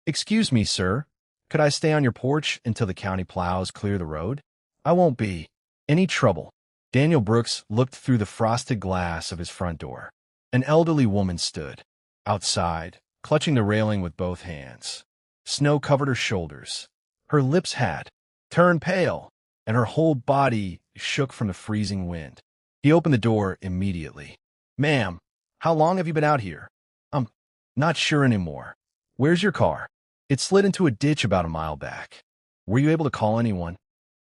Excuse me, sir. Could I stay on your porch until the county plows clear the road? I won't be any trouble. Daniel Brooks looked through the frosted glass of his front door. An elderly woman stood outside, clutching the railing with both hands. Snow covered her shoulders. Her lips had turned pale, and her whole body shook from the freezing wind. He opened the door immediately. Ma'am, how long have you been out here? I'm not sure anymore. Where's your car? It slid into a ditch about a mile back. Were you able to call anyone?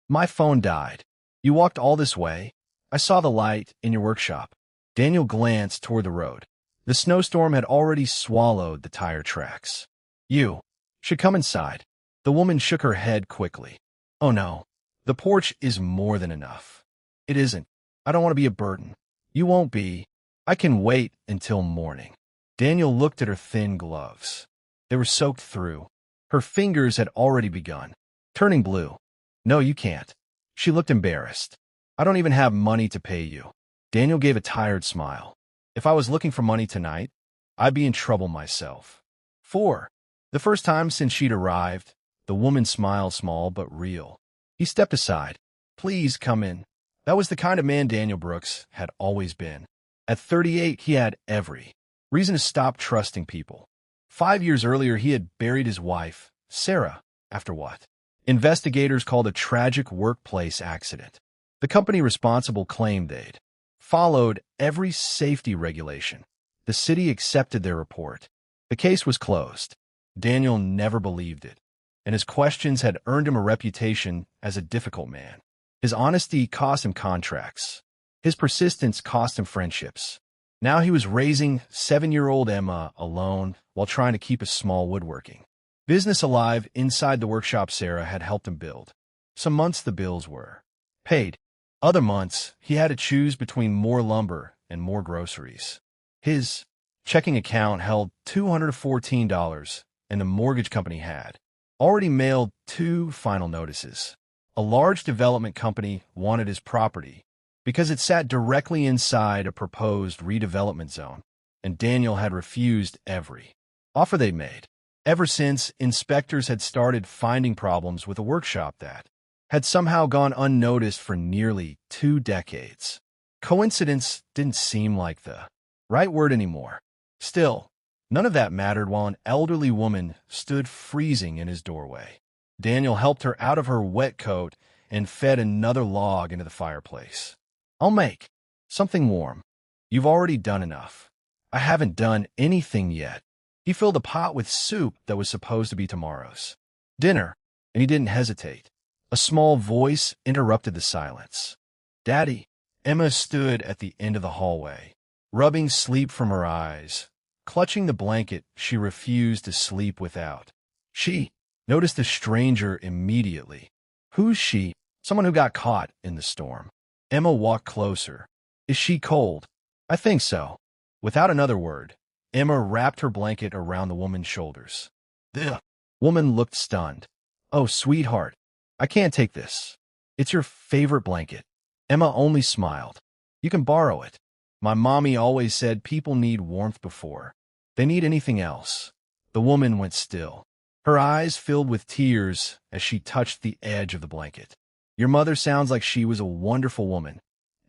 My phone died. You walked all this way? I saw the light in your workshop. Daniel glanced toward the road. The snowstorm had already swallowed the tire tracks. You should come inside. The woman shook her head quickly. Oh no, the porch is more than enough. It isn't. I don't want to be a burden. You won't be. I can wait until morning. Daniel looked at her thin gloves. They were soaked through. Her fingers had already begun turning blue. No, you can't. She looked embarrassed. I don't even have money to pay you. Daniel gave a tired smile. If I was looking for money tonight, I'd be in trouble myself. 4. The first time since she'd arrived, the woman smiled small but real. He stepped aside. Please come in. That was the kind of man Daniel Brooks had always been. At 38, he had every reason to stop trusting people. 5 years earlier, he had buried his wife, Sarah, after what investigators called a tragic workplace accident. The company responsible claimed they'd followed every safety regulation. The city accepted their report. The case was closed. Daniel never believed it, and his questions had earned him a reputation as a difficult man. His honesty cost him contracts. His persistence cost him friendships. Now he was raising 7-year-old Emma alone while trying to keep a small woodworking business alive inside the workshop Sarah had helped him build. Some months the bills were paid. Other months, he had to choose between more lumber and more groceries. His checking account held $214, and the mortgage company had already mailed 2 final notices. A large development company wanted his property because it sat directly inside a proposed redevelopment zone, and Daniel had refused every offer they made. Ever since, inspectors had started finding problems with a workshop that had somehow gone unnoticed for nearly 2 decades. Coincidence didn't seem like the right word anymore. Still, none of that mattered while an elderly woman stood freezing in his doorway. Daniel helped her out of her wet coat and fed another log into the fireplace. I'll make something warm. You've already done enough. I haven't done anything yet. He filled a pot with soup that was supposed to be tomorrow's dinner, and he didn't hesitate. A small voice interrupted the silence. Daddy. Emma stood at the end of the hallway, rubbing sleep from her eyes. Clutching the blanket she refused to sleep without. She noticed the stranger immediately. Who's she? Someone who got caught in the storm. Emma walked closer. Is she cold? I think so. Without another word, Emma wrapped her blanket around the woman's shoulders. The woman looked stunned. Oh, sweetheart, I can't take this. It's your favorite blanket. Emma only smiled. You can borrow it. My mommy always said people need warmth before they need anything else. The woman went still. Her eyes filled with tears as she touched the edge of the blanket. Your mother sounds like she was a wonderful woman.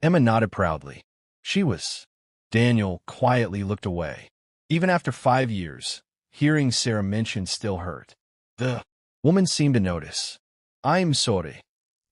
Emma nodded proudly. She was. Daniel quietly looked away. Even after 5 years, hearing Sarah mention still hurt. The woman seemed to notice. I'm sorry.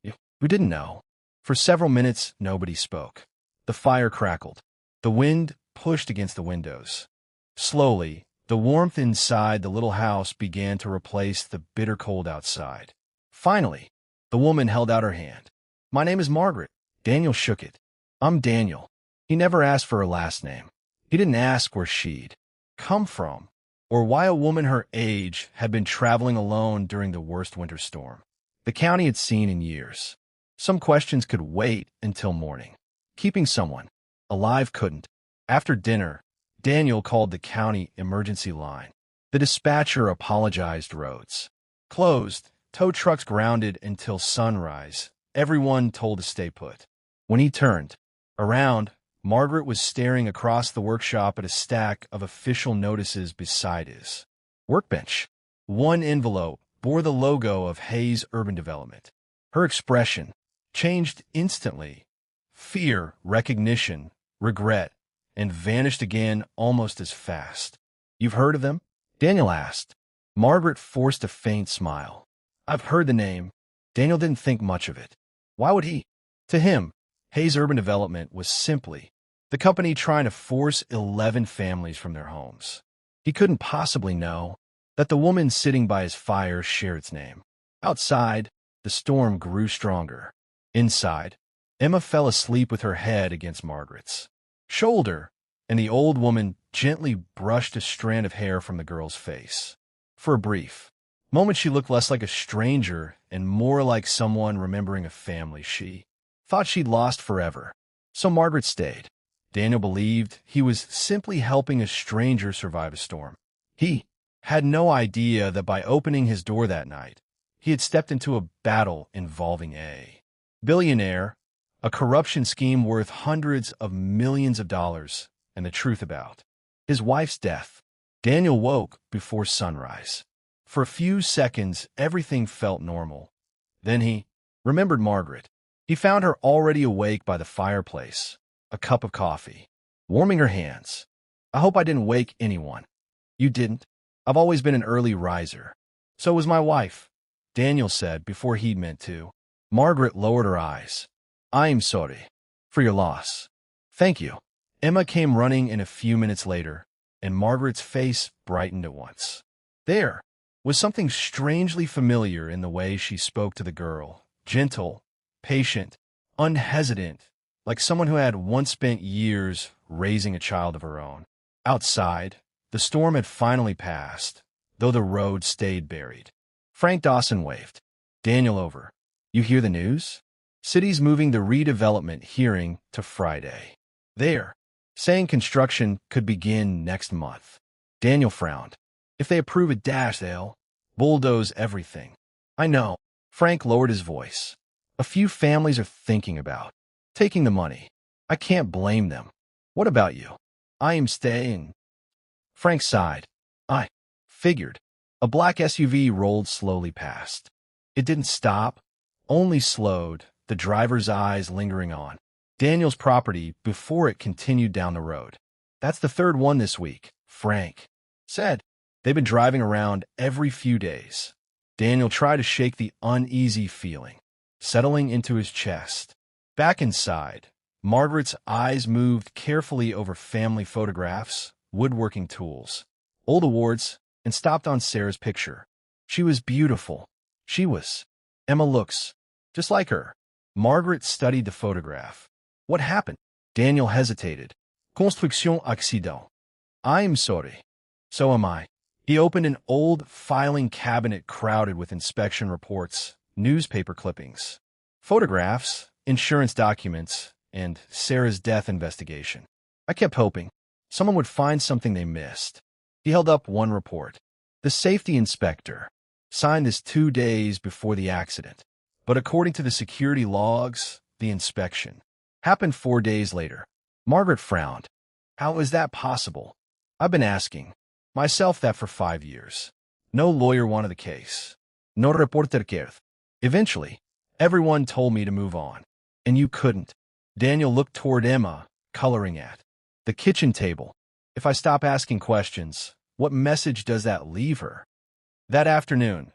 We didn't know. For several minutes, nobody spoke. The fire crackled. The wind pushed against the windows. Slowly, the warmth inside the little house began to replace the bitter cold outside. Finally, the woman held out her hand. My name is Margaret. Daniel shook it. I'm Daniel. He never asked for her last name. He didn't ask where she'd come from, or why a woman her age had been traveling alone during the worst winter storm the county had seen in years. Some questions could wait until morning. Keeping someone alive couldn't. After dinner, Daniel called the county emergency line. The dispatcher apologized. Roads closed, tow trucks grounded until sunrise. Everyone told to stay put. When he turned around, Margaret was staring across the workshop at a stack of official notices beside his workbench. One envelope bore the logo of Hayes Urban Development. Her expression changed instantly. Fear, recognition, regret, and vanished again almost as fast. "You've heard of them?" Daniel asked. Margaret forced a faint smile. "I've heard the name." Daniel didn't think much of it. Why would he? To him, Hayes Urban Development was simply the company trying to force 11 families from their homes. He couldn't possibly know that the woman sitting by his fire shared its name. Outside, the storm grew stronger. Inside, Emma fell asleep with her head against Margaret's shoulder, and the old woman gently brushed a strand of hair from the girl's face. For a brief moment, she looked less like a stranger and more like someone remembering a family she thought she'd lost forever. So Margaret stayed. Daniel believed he was simply helping a stranger survive a storm. He had no idea that by opening his door that night, he had stepped into a battle involving a billionaire, a corruption scheme worth hundreds of millions of dollars, and the truth about his wife's death. Daniel woke before sunrise. For a few seconds, everything felt normal. Then he remembered Margaret. He found her already awake by the fireplace, a cup of coffee, warming her hands. "I hope I didn't wake anyone." "You didn't. I've always been an early riser." "So was my wife," Daniel said before he meant to. Margaret lowered her eyes. "I'm sorry for your loss." "Thank you." Emma came running in a few minutes later, and Margaret's face brightened at once. There was something strangely familiar in the way she spoke to the girl, gentle, patient, unhesitant, like someone who had once spent years raising a child of her own. Outside, the storm had finally passed, though the road stayed buried. Frank Dawson waved Daniel over. "You hear the news? City's moving the redevelopment hearing to Friday. They're saying construction could begin next month." Daniel frowned. "If they approve it, they'll bulldoze everything." "I know." Frank lowered his voice. "A few families are thinking about taking the money. I can't blame them. What about you?" "I am staying." Frank sighed. "I figured." A black SUV rolled slowly past. It didn't stop, only slowed, the driver's eyes lingering on Daniel's property before it continued down the road. "That's the third one this week," Frank said. "They've been driving around every few days." Daniel tried to shake the uneasy feeling settling into his chest. Back inside, Margaret's eyes moved carefully over family photographs, woodworking tools, old awards, and stopped on Sarah's picture. She was beautiful. She was. "Emma looks just like her." Margaret studied the photograph. "What happened?" Daniel hesitated. "Construction accident." "I'm sorry." "So am I." He opened an old filing cabinet crowded with inspection reports, newspaper clippings, photographs, insurance documents, and Sarah's death investigation. "I kept hoping someone would find something they missed." He held up one report. "The safety inspector signed this 2 days before the accident, but according to the security logs, the inspection happened 4 days later." Margaret frowned. "How is that possible?" "I've been asking myself that for 5 years. No lawyer wanted the case. No reporter cared. Eventually, everyone told me to move on. And you couldn't." Daniel looked toward Emma, coloring at the kitchen table. "If I stop asking questions, what message does that leave her?" That afternoon,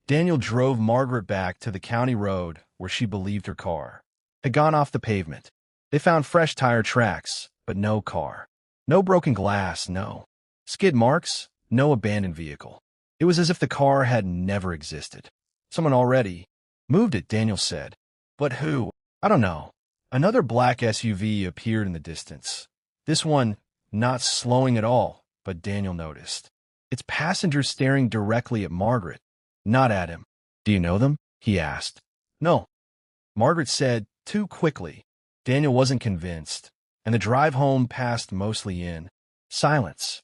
Daniel drove Margaret back to the county road where she believed her car had gone off the pavement. They found fresh tire tracks, but no car. No broken glass, no skid marks, no abandoned vehicle. It was as if the car had never existed. "Someone already moved it," Daniel said. "But who?" "I don't know." Another black SUV appeared in the distance. This one not slowing at all, but Daniel noticed its passenger staring directly at Margaret, not at him. "Do you know them?" he asked. "No," Margaret said too quickly. Daniel wasn't convinced, and the drive home passed mostly in silence.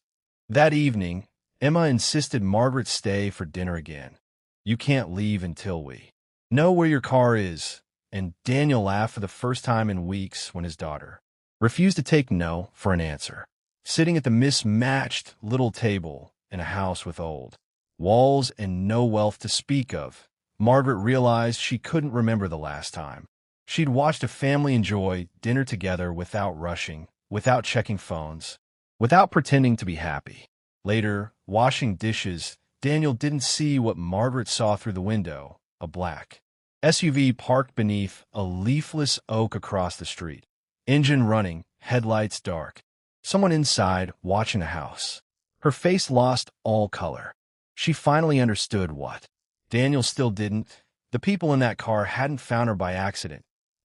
That evening, Emma insisted Margaret stay for dinner again. "You can't leave until we know where your car is," and Daniel laughed for the first time in weeks when his daughter refused to take no for an answer. Sitting at the mismatched little table in a house with old walls, and no wealth to speak of. Margaret realized she couldn't remember the last time she'd watched a family enjoy dinner together without rushing, without checking phones, without pretending to be happy. Later, washing dishes, Daniel didn't see what Margaret saw through the window, a black SUV parked beneath a leafless oak across the street. Engine running, headlights dark. Someone inside, watching a house. Her face lost all color. She finally understood what Daniel still didn't. The people in that car hadn't found her by accident.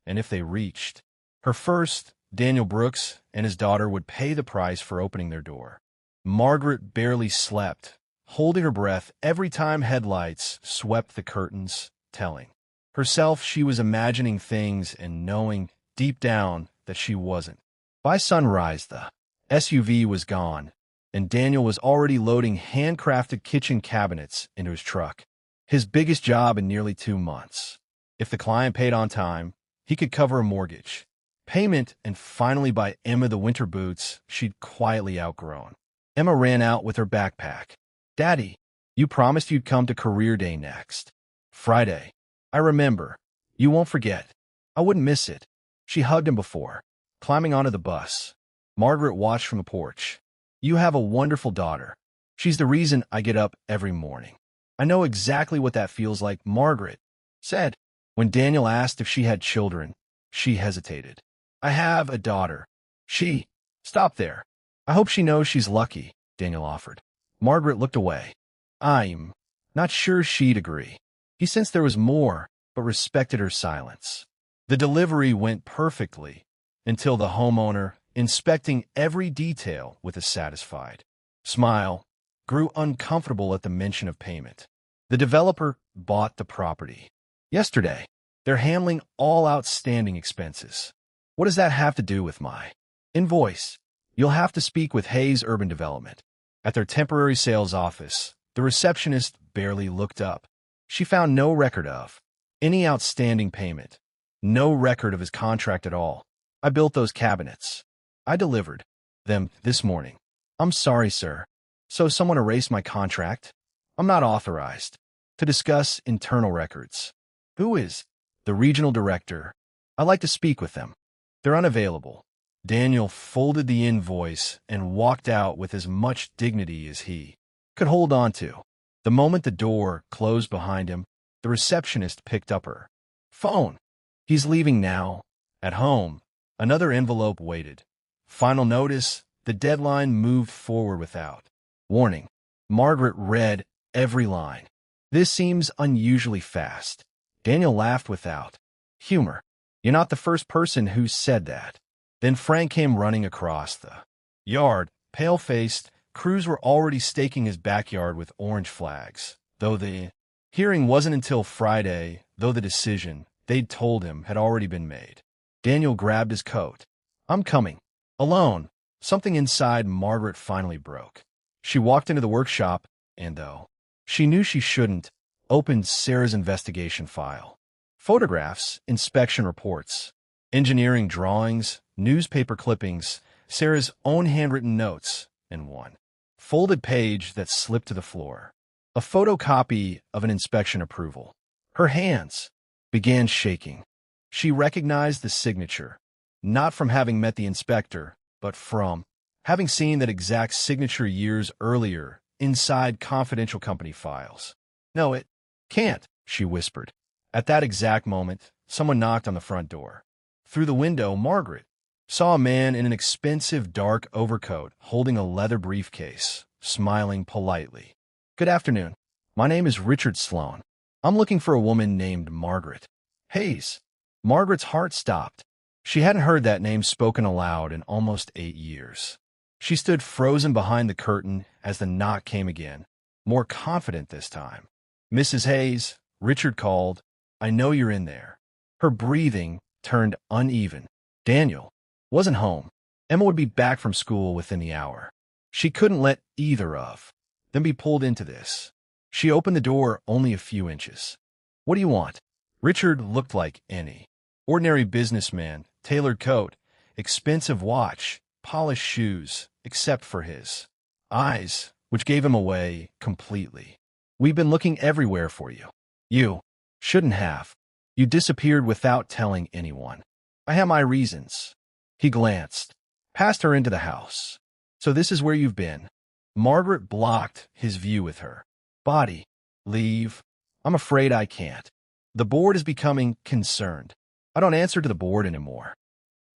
And if they reached her first, Daniel Brooks and his daughter would pay the price for opening their door. Margaret barely slept, holding her breath every time headlights swept the curtains, telling herself she was imagining things and knowing deep down that she wasn't. By sunrise, the SUV was gone, and Daniel was already loading handcrafted kitchen cabinets into his truck. His biggest job in nearly 2 months. If the client paid on time, he could cover a mortgage payment and finally buy Emma the winter boots she'd quietly outgrown. Emma ran out with her backpack. "Daddy, you promised you'd come to career day next Friday. I remember. You won't forget. I wouldn't miss it." She hugged him before climbing onto the bus. Margaret watched from the porch. "You have a wonderful daughter. She's the reason I get up every morning." "I know exactly what that feels like," Margaret said. When Daniel asked if she had children, she hesitated. "I have a daughter. She—" "Stop there. I hope she knows she's lucky," Daniel offered. Margaret looked away. "I'm not sure she'd agree." He sensed there was more, but respected her silence. The delivery went perfectly until the homeowner, inspecting every detail with a satisfied smile, grew uncomfortable at the mention of payment. The developer bought the property yesterday. They're handling all outstanding expenses. "What does that have to do with my invoice?" "You'll have to speak with Hayes Urban Development." At their temporary sales office, the receptionist barely looked up. She found no record of any outstanding payment, no record of his contract at all. "I built those cabinets. I delivered them this morning." "I'm sorry, sir. So someone erased my contract?" "I'm not authorized to discuss internal records." "Who is?" "The regional director. I'd like to speak with them." "They're unavailable." Daniel folded the invoice and walked out with as much dignity as he could hold on to. The moment the door closed behind him, the receptionist picked up her phone. "He's leaving now." At home, another envelope waited. Final notice, the deadline moved forward without warning. Margaret read every line. "This seems unusually fast." Daniel laughed without humor. "You're not the first person who's said that." Then Frank came running across the yard, pale-faced. Crews were already staking his backyard with orange flags, though the hearing wasn't until Friday, though the decision, they'd told him, had already been made. Daniel grabbed his coat. "I'm coming." Alone, something inside Margaret finally broke. She walked into the workshop and, though she knew she shouldn't, opened Sarah's investigation file. Photographs, inspection reports, engineering drawings, newspaper clippings, Sarah's own handwritten notes, and one folded page that slipped to the floor. A photocopy of an inspection approval. Her hands began shaking. She recognized the signature, not from having met the inspector, but from having seen that exact signature years earlier inside confidential company files. "No, it can't," she whispered. At that exact moment, someone knocked on the front door. Through the window, Margaret saw a man in an expensive dark overcoat holding a leather briefcase, smiling politely. "Good afternoon. My name is Richard Sloan. I'm looking for a woman named Margaret Hayes." Margaret's heart stopped. She hadn't heard that name spoken aloud in almost 8 years. She stood frozen behind the curtain as the knock came again, more confident this time. "Mrs. Hayes," Richard called, "I know you're in there." Her breathing turned uneven. Daniel wasn't home. Emma would be back from school within the hour. She couldn't let either of them be pulled into this. She opened the door only a few inches. "What do you want?" Richard looked like any ordinary businessman, tailored coat, expensive watch, polished shoes, except for his eyes, which gave him away completely. We've been looking everywhere for you. You shouldn't have. You disappeared without telling anyone. I have my reasons. He glanced past her into the house. So this is where you've been. Margaret blocked his view with her body. Leave. I'm afraid I can't. The board is becoming concerned. I don't answer to the board anymore.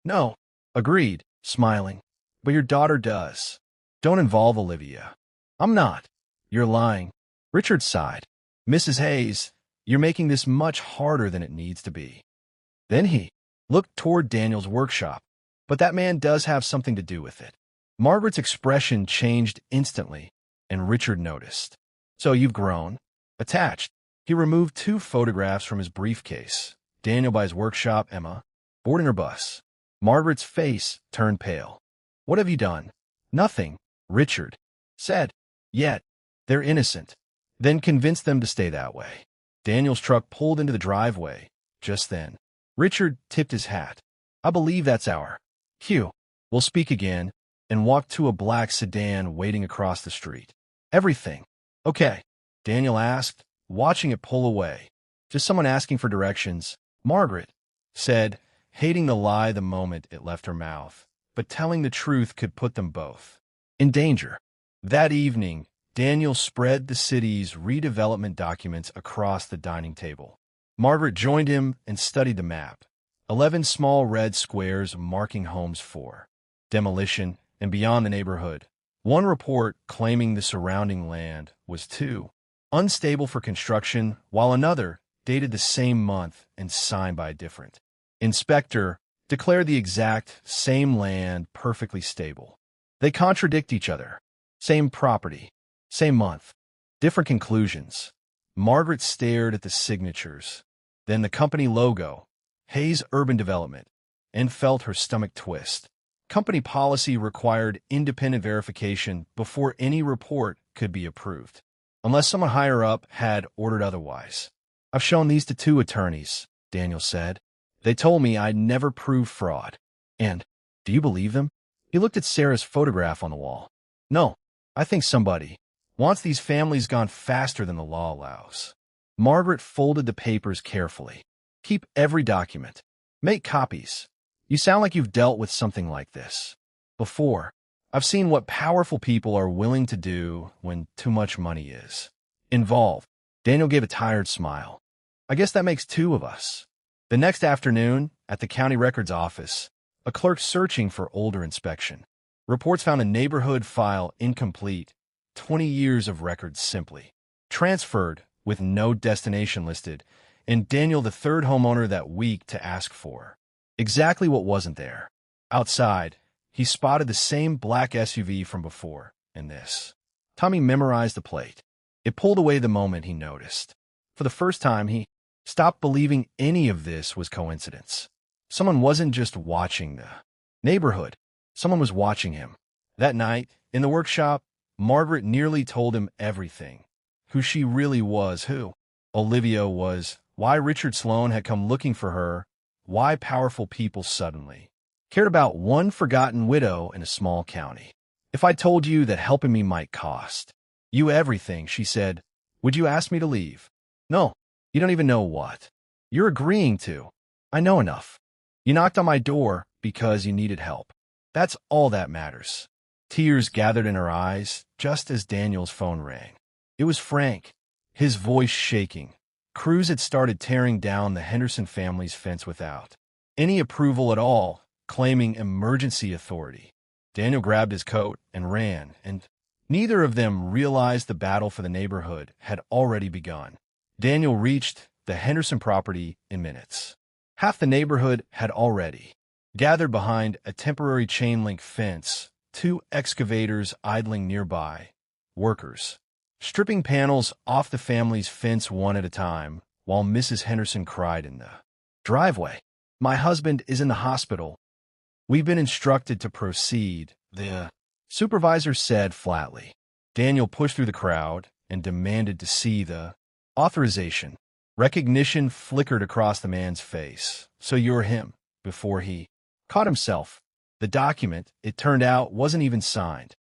No. Agreed, smiling. But your daughter does. Don't involve Olivia. I'm not. You're lying. Richard sighed. Mrs. Hayes, you're making this much harder than it needs to be. Then he looked toward Daniel's workshop. But that man does have something to do with it. Margaret's expression changed instantly, and Richard noticed. So you've grown. Attached. He removed 2 photographs from his briefcase. Daniel by his workshop, Emma, boarding her bus. Margaret's face turned pale. What have you done? Nothing, Richard said. Yet, they're innocent. Then convince them to stay that way. Daniel's truck pulled into the driveway. Just then, Richard tipped his hat. I believe that's our cue. We'll speak again, and walked to a black sedan waiting across the street. Everything. Okay, Daniel asked, watching it pull away. Just someone asking for directions. Margaret said, hating the lie the moment it left her mouth, but telling the truth could put them both in danger. That evening, Daniel spread the city's redevelopment documents across the dining table. Margaret joined him and studied the map. 11 small red squares marking homes for demolition and beyond the neighborhood. One report claiming the surrounding land was too unstable for construction, while another, dated the same month and signed by a different inspector, declared the exact same land perfectly stable. They contradict each other. Same property, same month, different conclusions. Margaret stared at the signatures, then the company logo, Hayes Urban Development, and felt her stomach twist. Company policy required independent verification before any report could be approved, unless someone higher up had ordered otherwise. I've shown these to 2 attorneys, Daniel said. They told me I'd never prove fraud. And, do you believe them? He looked at Sarah's photograph on the wall. No, I think somebody wants these families gone faster than the law allows. Margaret folded the papers carefully. Keep every document. Make copies. You sound like you've dealt with something like this before. I've seen what powerful people are willing to do when too much money is involved. Daniel gave a tired smile. I guess that makes 2 of us. The next afternoon, at the county records office, a clerk searching for older inspection. Reports found a neighborhood file incomplete, 20 years of records simply transferred with no destination listed, and Daniel the 3rd homeowner that week to ask for exactly what wasn't there. Outside, he spotted the same black SUV from before, and this. Tommy memorized the plate. It pulled away the moment he noticed. For the first time, he stopped believing any of this was coincidence. Someone wasn't just watching the neighborhood. Someone was watching him. That night, in the workshop, Margaret nearly told him everything. Who she really was, who Olivia was, why Richard Sloan had come looking for her, why powerful people suddenly cared about one forgotten widow in a small county. If I told you that helping me might cost you everything, she said, would you ask me to leave? No, you don't even know what you're agreeing to. I know enough. You knocked on my door because you needed help. That's all that matters. Tears gathered in her eyes just as Daniel's phone rang. It was Frank, his voice shaking. Crews had started tearing down the Henderson family's fence without any approval at all, claiming emergency authority. Daniel grabbed his coat and ran, and neither of them realized the battle for the neighborhood had already begun. Daniel reached the Henderson property in minutes. Half the neighborhood had already gathered behind a temporary chain-link fence, 2 excavators idling nearby, workers stripping panels off the family's fence one at a time, while Mrs. Henderson cried in the driveway, "My husband is in the hospital. We've been instructed to proceed," the supervisor said flatly. Daniel pushed through the crowd and demanded to see the authorization. Recognition flickered across the man's face. So you're him. Before he caught himself. The document, it turned out, wasn't even signed.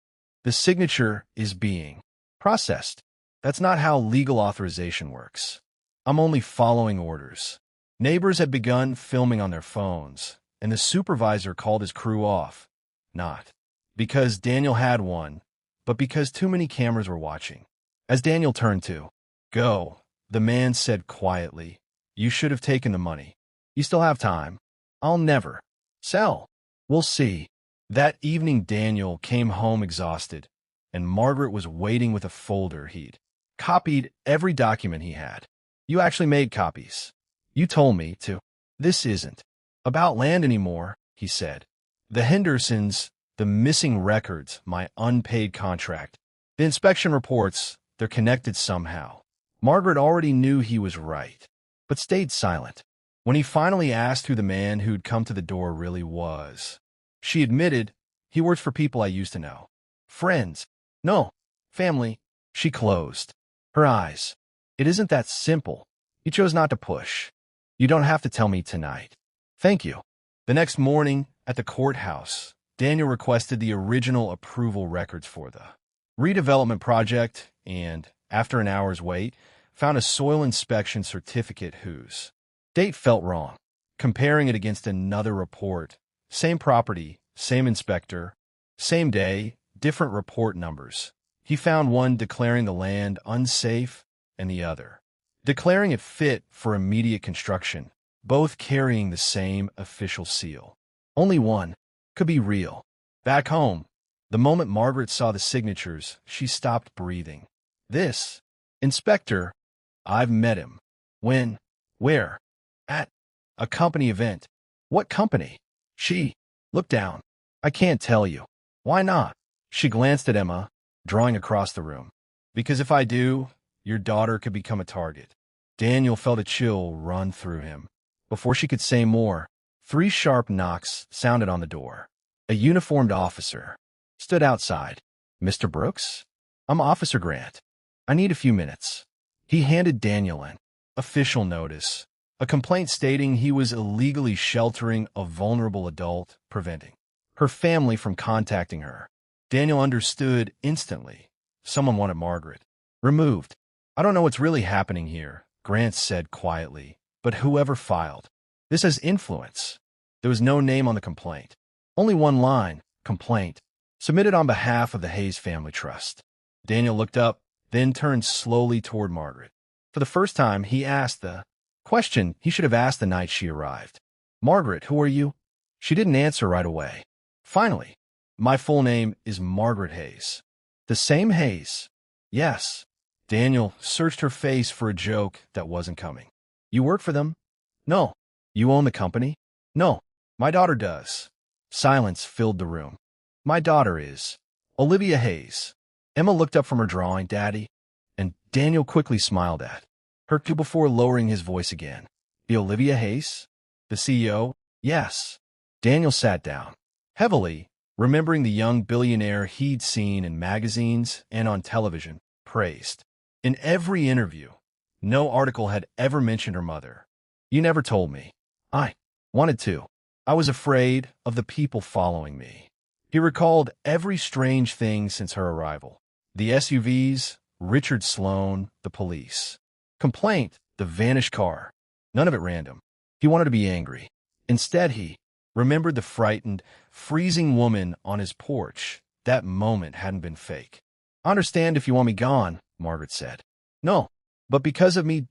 The signature is being processed. That's not how legal authorization works. I'm only following orders. Neighbors had begun filming on their phones, and the supervisor called his crew off. Not because Daniel had one, but because too many cameras were watching. As Daniel turned to go, the man said quietly, "You should have taken the money. You still have time. I'll never sell. We'll see." That evening, Daniel came home exhausted, and Margaret was waiting with a folder he'd copied every document he had. "You actually made copies. You told me to." "This isn't about land anymore," he said. "The Hendersons, the missing records, my unpaid contract, the inspection reports, they're connected somehow." Margaret already knew he was right, but stayed silent. When he finally asked who the man who'd come to the door really was, she admitted, "He works for people I used to know. Friends. No. Family." She closed her eyes. "It isn't that simple. You chose not to push. You don't have to tell me tonight." "Thank you." The next morning, at the courthouse, Daniel requested the original approval records for the redevelopment project and, after an hour's wait, found a soil inspection certificate whose date felt wrong. Comparing it against another report, same property, same inspector, same day, different report numbers, he found one declaring the land unsafe and the other declaring it fit for immediate construction, both carrying the same official seal. Only one could be real. Back home, the moment Margaret saw the signatures, she stopped breathing. "This inspector, I've met him." "When? Where?" "At a company event." "What company?" She looked down. "I can't tell you." "Why not?" She glanced at Emma, drawing across the room. "Because if I do, your daughter could become a target." Daniel felt a chill run through him. Before she could say more, 3 sharp knocks sounded on the door. A uniformed officer stood outside. "Mr. Brooks? I'm Officer Grant. I need a few minutes." He handed Daniel an official notice, a complaint stating he was illegally sheltering a vulnerable adult, preventing her family from contacting her. Daniel understood instantly. Someone wanted Margaret removed. "I don't know what's really happening here," Grant said quietly, "but whoever filed this has influence." There was no name on the complaint. Only one line, "Complaint, submitted on behalf of the Hayes Family Trust." Daniel looked up, then turned slowly toward Margaret. For the first time, he asked the question he should have asked the night she arrived. "Margaret, who are you?" She didn't answer right away. Finally, "My full name is Margaret Hayes." "The same Hayes?" "Yes." Daniel searched her face for a joke that wasn't coming. "You work for them?" "No." "You own the company?" "No. My daughter does." Silence filled the room. "My daughter is Olivia Hayes." Emma looked up from her drawing. "Daddy?" And Daniel quickly smiled at her before lowering his voice again. "The Olivia Hayes? The CEO?" "Yes." Daniel sat down heavily, remembering the young billionaire he'd seen in magazines and on television, praised. In every interview, no article had ever mentioned her mother. "You never told me." "I wanted to. I was afraid of the people following me." He recalled every strange thing since her arrival. The SUVs, Richard Sloan, the police. Complaint, the vanished car. None of it random. He wanted to be angry. Instead, he remembered the frightened, freezing woman on his porch. That moment hadn't been fake. "I understand if you want me gone," Margaret said. "No, but because of me,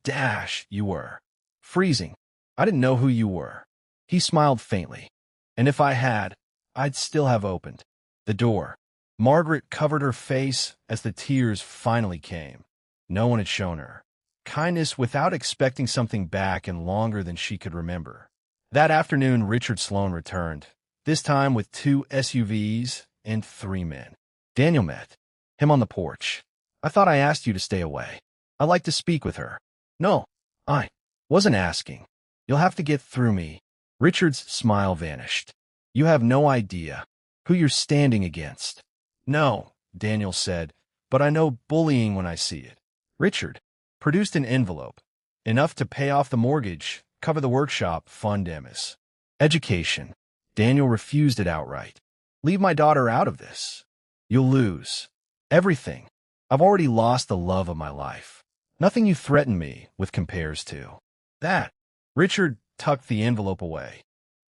you were freezing. I didn't know who you were." He smiled faintly. "And if I had, I'd still have opened the door." Margaret covered her face as the tears finally came. No one had shown her kindness without expecting something back in longer than she could remember. That afternoon, Richard Sloan returned, this time with 2 SUVs and 3 men. Daniel met him on the porch. "I thought I asked you to stay away. I'd like to speak with her." "No, I wasn't asking. You'll have to get through me." Richard's smile vanished. "You have no idea who you're standing against." "No," Daniel said, "but I know bullying when I see it." Richard produced an envelope, enough to pay off the mortgage, cover the workshop, fund Emma's education. Daniel refused it outright. "Leave my daughter out of this. You'll lose everything." I've already lost the love of my life. Nothing you threaten me with compares to that. Richard tucked the envelope away.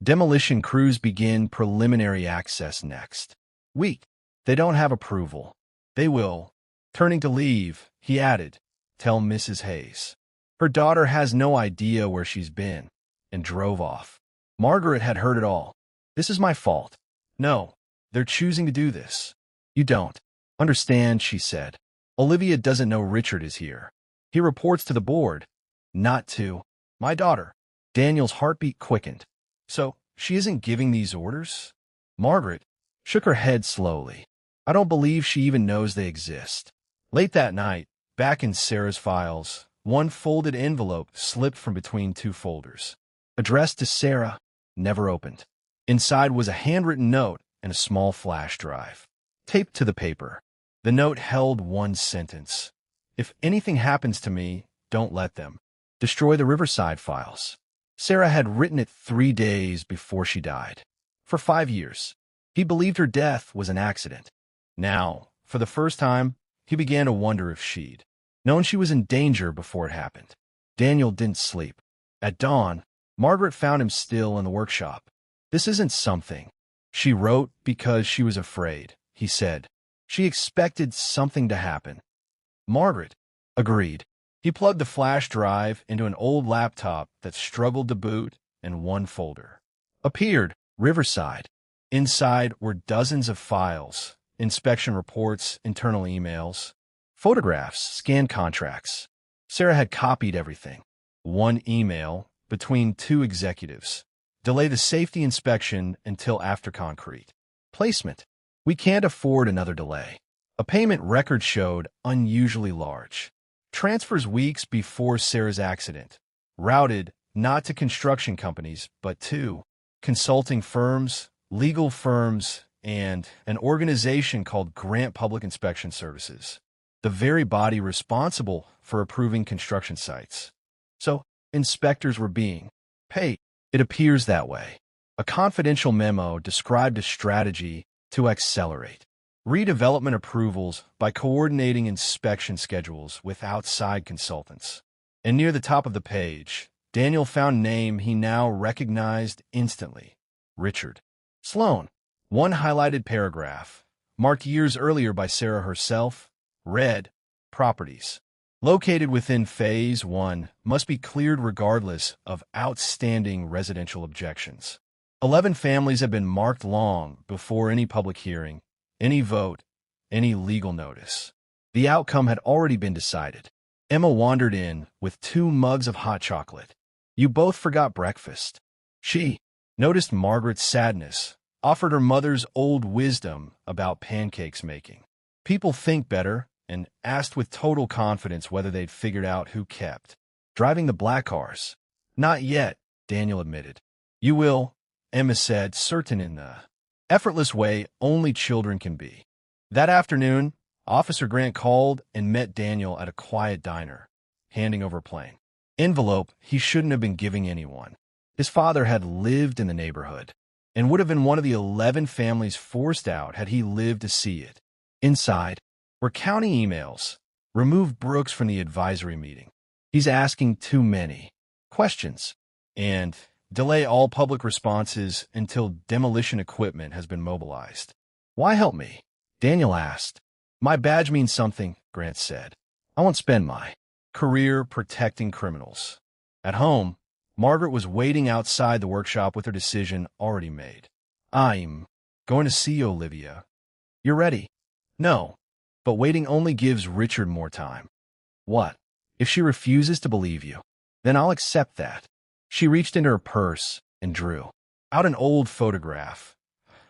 Demolition crews begin preliminary access next week. They don't have approval. They will. Turning to leave, he added, "Tell Mrs. Hayes. Her daughter has no idea where she's been," and drove off. Margaret had heard it all. "This is my fault." "No, they're choosing to do this." "You don't understand," she said. "Olivia doesn't know Richard is here. He reports to the board, not to my daughter." Daniel's heartbeat quickened. "So, she isn't giving these orders?" Margaret shook her head slowly. "I don't believe she even knows they exist." Late that night, back in Sarah's files, one folded envelope slipped from between two folders. Addressed to Sarah, never opened. Inside was a handwritten note and a small flash drive. Taped to the paper, the note held one sentence. "If anything happens to me, don't let them destroy the Riverside files." Sarah had written it 3 days before she died. For 5 years, he believed her death was an accident. Now, for the first time, he began to wonder if she'd known she was in danger before it happened. Daniel didn't sleep. At dawn, Margaret found him still in the workshop. "This isn't something she wrote because she was afraid," he said. "She expected something to happen." Margaret agreed. He plugged the flash drive into an old laptop that struggled to boot, and one folder appeared, Riverside. Inside were dozens of files, inspection reports, internal emails, photographs, scanned contracts. Sarah had copied everything. One email between 2 executives. "Delay the safety inspection until after concrete placement. We can't afford another delay." A payment record showed unusually large. Transfers weeks before Sarah's accident, routed not to construction companies, but to consulting firms, legal firms, and an organization called Grant Public Inspection Services, the very body responsible for approving construction sites. So, inspectors were being paid. It appears that way. A confidential memo described a strategy to accelerate redevelopment approvals by coordinating inspection schedules with outside consultants. And near the top of the page, Daniel found a name he now recognized instantly: Richard Sloan. One highlighted paragraph, marked years earlier by Sarah herself, read, "Properties located within Phase 1 must be cleared regardless of outstanding residential objections." 11 families had been marked long before any public hearing, any vote, any legal notice. The outcome had already been decided. Emma wandered in with 2 mugs of hot chocolate. "You both forgot breakfast." She noticed Margaret's sadness, offered her mother's old wisdom about pancakes making. People think better, and asked with total confidence whether they'd figured out who kept driving the black cars. "Not yet," Daniel admitted. "You will," Emma said, certain in the effortless way only children can be. That afternoon, Officer Grant called and met Daniel at a quiet diner, handing over a plain envelope he shouldn't have been giving anyone. His father had lived in the neighborhood, and would have been one of the 11 families forced out had he lived to see it. Inside were county emails. "Remove Brooks from the advisory meeting. He's asking too many questions." And "delay all public responses until demolition equipment has been mobilized." "Why help me?" Daniel asked. "My badge means something," Grant said. "I won't spend my career protecting criminals." At home, Margaret was waiting outside the workshop with her decision already made. "I'm going to see Olivia." "You're ready?" "No, but waiting only gives Richard more time." "What? If she refuses to believe you?" "Then I'll accept that." She reached into her purse and drew out an old photograph.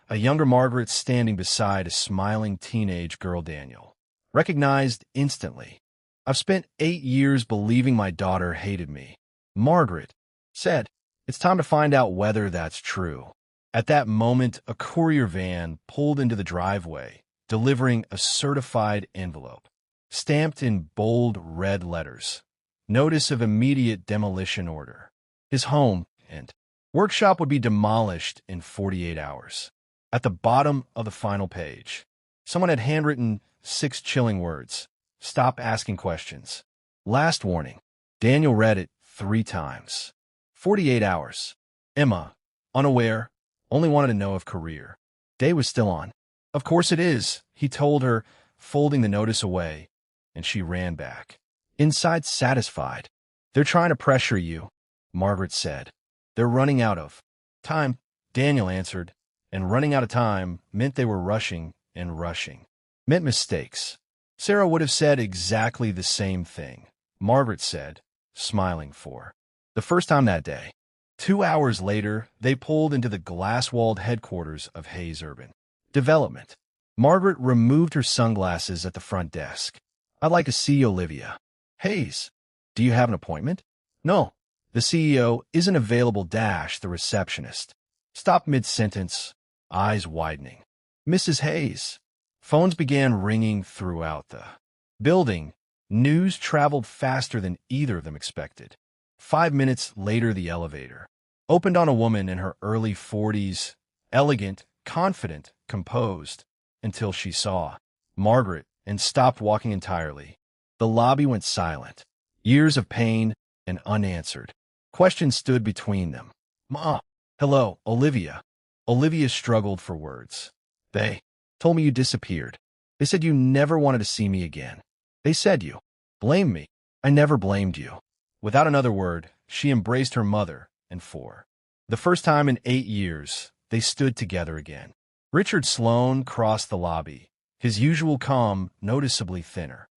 A younger Margaret standing beside a smiling teenage girl Daniel recognized instantly. "I've spent 8 years believing my daughter hated me," Margaret said. "It's time to find out whether that's true." At that moment, a courier van pulled into the driveway, delivering a certified envelope, stamped in bold red letters. Notice of immediate demolition order. His home and workshop would be demolished in 48 hours. At the bottom of the final page, someone had handwritten 6 chilling words: Stop asking questions. Last warning. Daniel read it 3 times. 48 hours. Emma, unaware, only wanted to know if career. Day was still on. Of course it is, he told her, folding the notice away, and she ran back. Inside, satisfied. They're trying to pressure you, Margaret said. They're running out of time, Daniel answered, and running out of time meant they were rushing, and rushing meant mistakes. Sarah would have said exactly the same thing, Margaret said, smiling for the first time that day. 2 hours later, they pulled into the glass-walled headquarters of Hayes Urban Development. Margaret removed her sunglasses at the front desk. I'd like to see Olivia. Hayes, do you have an appointment? No. The CEO isn't available. The receptionist stopped mid-sentence, eyes widening. Mrs. Hayes. Phones began ringing throughout the building. News traveled faster than either of them expected. 5 minutes later, the elevator opened on a woman in her early 40s, elegant, confident, composed, until she saw Margaret and stopped walking entirely. The lobby went silent. Years of pain and unanswered questions stood between them. Ma. Hello, Olivia. Olivia struggled for words. They told me you disappeared. They said you never wanted to see me again. They said you blamed me. I never blamed you. Without another word, she embraced her mother, and for the first time in 8 years, they stood together again. Richard Sloane crossed the lobby, his usual calm noticeably thinner.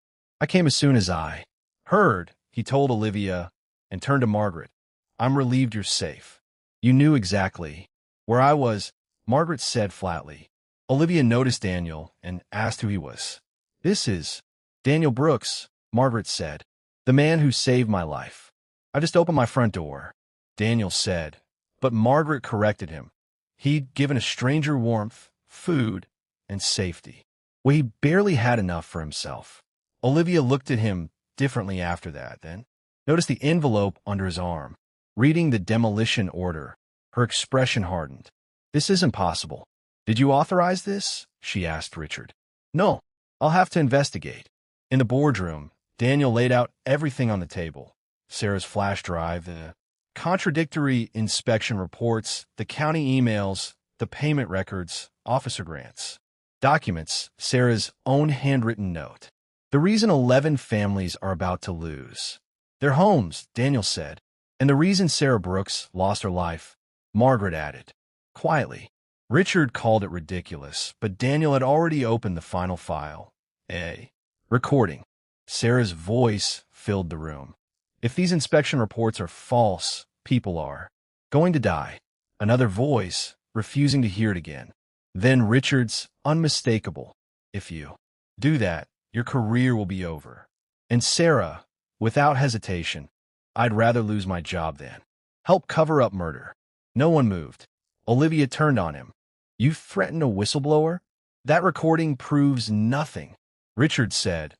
I came as soon as I heard, he told Olivia, and turned to Margaret. I'm relieved you're safe. You knew exactly where I was, Margaret said flatly. Olivia noticed Daniel and asked who he was. This is Daniel Brooks, Margaret said. The man who saved my life. I just opened my front door, Daniel said, but Margaret corrected him. He'd given a stranger warmth, food, and safety. Well, he barely had enough for himself. Olivia looked at him differently after that, then noticed the envelope under his arm. Reading the demolition order, her expression hardened. This isn't possible. Did you authorize this? She asked Richard. No, I'll have to investigate. In the boardroom, Daniel laid out everything on the table. Sarah's flash drive, the contradictory inspection reports, the county emails, the payment records, officer grants, documents, Sarah's own handwritten note. The reason 11 families are about to lose their homes, Daniel said, and the reason Sarah Brooks lost her life, Margaret added, quietly. Richard called it ridiculous, but Daniel had already opened the final file. A recording. Sarah's voice filled the room. If these inspection reports are false, people are going to die. Another voice, refusing to hear it again. Then Richard's unmistakable. If you do that, your career will be over. And Sarah, without hesitation, I'd rather lose my job than help cover up murder. No one moved. Olivia turned on him. You threaten a whistleblower? That recording proves nothing, Richard said.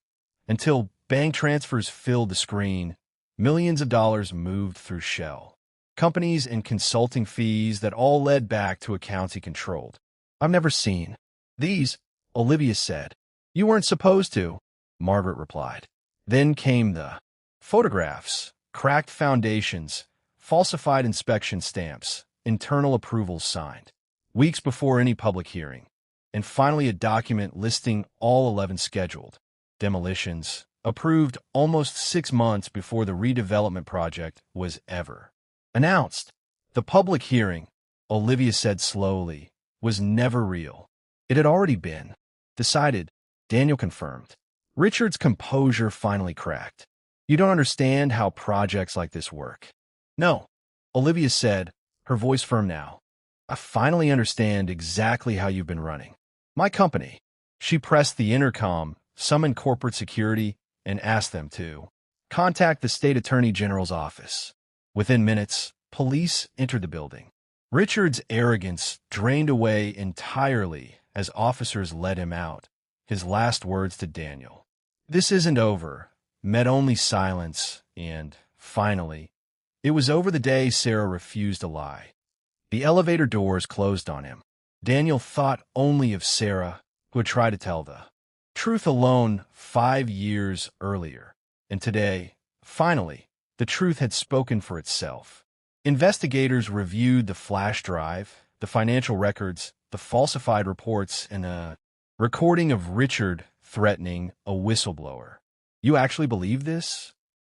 Until bank transfers filled the screen, millions of dollars moved through shell companies and consulting fees that all led back to accounts he controlled. I've never seen these, Olivia said. You weren't supposed to, Margaret replied. Then came the photographs, cracked foundations, falsified inspection stamps, internal approvals signed, weeks before any public hearing, and finally a document listing all 11 scheduled demolitions, approved almost 6 months before the redevelopment project was ever announced. The public hearing, Olivia said slowly, was never real. It had already been decided, Daniel confirmed. Richard's composure finally cracked. You don't understand how projects like this work. No, Olivia said, her voice firm now. I finally understand exactly how you've been running my company. She pressed the intercom, summoned corporate security, and asked them to contact the state attorney general's office. Within minutes, police entered the building. Richard's arrogance drained away entirely as officers led him out. His last words to Daniel, "This isn't over," met only silence, and, finally, it was over the day Sarah refused to lie. The elevator doors closed on him. Daniel thought only of Sarah, who had tried to tell the Truth alone 5 years earlier. And today, finally, the truth had spoken for itself. Investigators reviewed the flash drive, the financial records, the falsified reports, and a recording of Richard threatening a whistleblower. "You actually believe this?"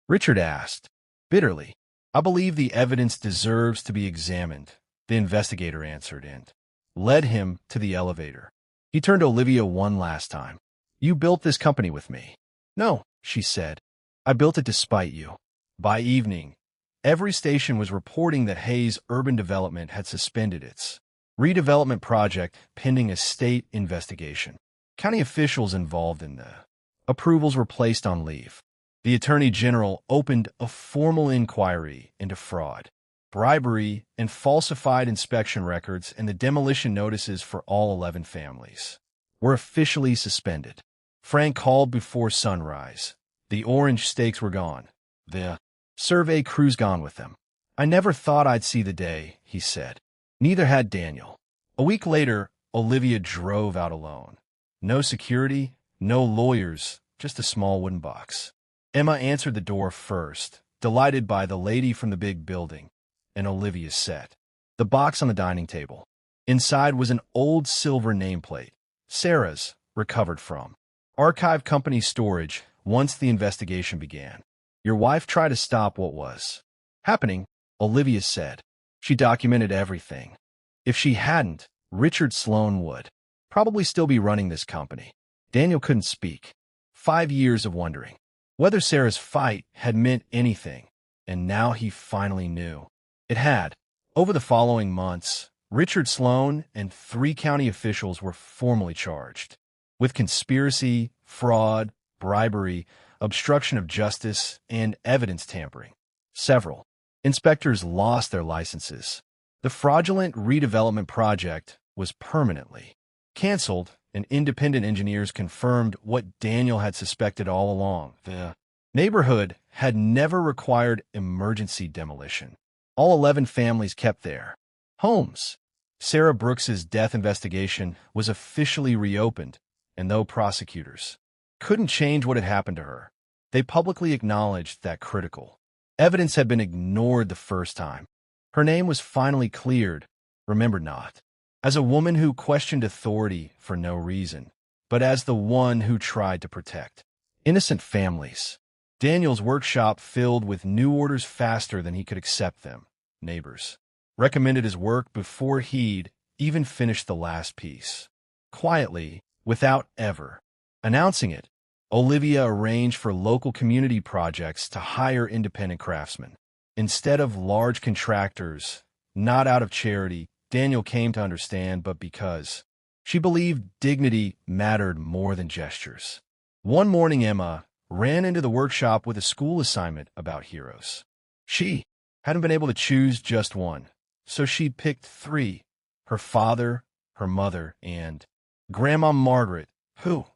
Richard asked, bitterly. "I believe the evidence deserves to be examined," the investigator answered and led him to the elevator. He turned to Olivia one last time. "You built this company with me." "No," she said. "I built it despite you." By evening, every station was reporting that Hayes Urban Development had suspended its redevelopment project pending a state investigation. County officials involved in the approvals were placed on leave. The Attorney General opened a formal inquiry into fraud, bribery, and falsified inspection records, and the demolition notices for all 11 families were officially suspended. Frank called before sunrise. The orange stakes were gone. The survey crews gone with them. "I never thought I'd see the day," he said. Neither had Daniel. A week later, Olivia drove out alone. No security, no lawyers, just a small wooden box. Emma answered the door first, delighted by the lady from the big building, and Olivia sat. The box on the dining table. Inside was an old silver nameplate, Sarah's, recovered from archive company storage once the investigation began. "Your wife tried to stop what was happening," Olivia said. "She documented everything. If she hadn't, Richard Sloan would probably still be running this company." Daniel couldn't speak. 5 years of wondering whether Sarah's fight had meant anything, and now he finally knew. It had. Over the following months, Richard Sloan and 3 county officials were formally charged with conspiracy, fraud, bribery, obstruction of justice, and evidence tampering. Several inspectors lost their licenses. The fraudulent redevelopment project was permanently canceled, and independent engineers confirmed what Daniel had suspected all along. The neighborhood had never required emergency demolition. All 11 families kept their homes. Sarah Brooks's death investigation was officially reopened, and though prosecutors couldn't change what had happened to her, they publicly acknowledged that critical evidence had been ignored the first time. Her name was finally cleared, remembered not as a woman who questioned authority for no reason, but as the one who tried to protect innocent families. Daniel's workshop filled with new orders faster than he could accept them. Neighbors recommended his work before he'd even finished the last piece. Quietly, without ever announcing it, Olivia arranged for local community projects to hire independent craftsmen instead of large contractors, not out of charity, Daniel came to understand, but because she believed dignity mattered more than gestures. One morning, Emma ran into the workshop with a school assignment about heroes. She hadn't been able to choose just one, so she picked 3, her father, her mother, and Grandma Margaret, who,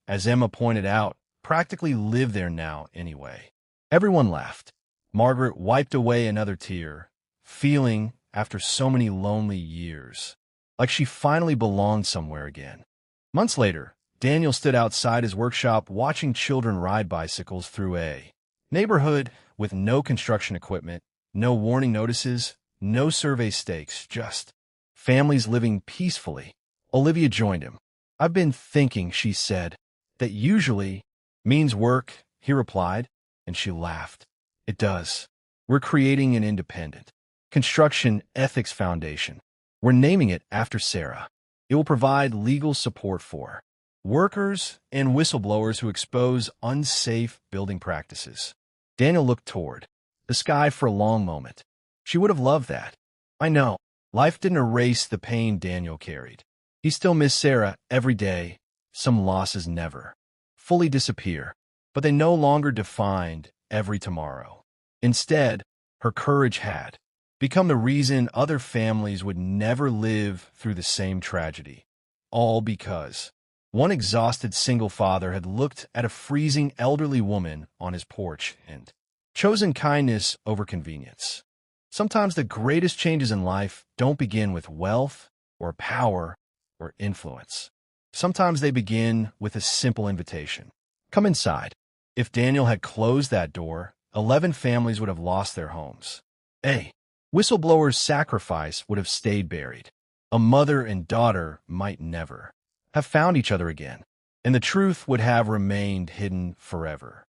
as Emma pointed out, practically lived there now anyway. Everyone laughed. Margaret wiped away another tear, feeling, after so many lonely years, like she finally belonged somewhere again. Months later, Daniel stood outside his workshop watching children ride bicycles through a neighborhood with no construction equipment, no warning notices, no survey stakes, just families living peacefully. Olivia joined him. "I've been thinking," she said. "That usually means work," he replied, and she laughed. "It does. We're creating an independent construction ethics foundation. We're naming it after Sarah. It will provide legal support for workers and whistleblowers who expose unsafe building practices." Daniel looked toward the sky for a long moment. She would have loved that. I know. Life didn't erase the pain Daniel carried. He still missed Sarah every day. Some losses never fully disappear, but they no longer defined every tomorrow. Instead, her courage had become the reason other families would never live through the same tragedy. All because one exhausted single father had looked at a freezing elderly woman on his porch and chosen kindness over convenience. Sometimes the greatest changes in life don't begin with wealth or power or influence. Sometimes they begin with a simple invitation. Come inside. If Daniel had closed that door, 11 families would have lost their homes. A whistleblower's sacrifice would have stayed buried. A mother and daughter might never have found each other again, and the truth would have remained hidden forever.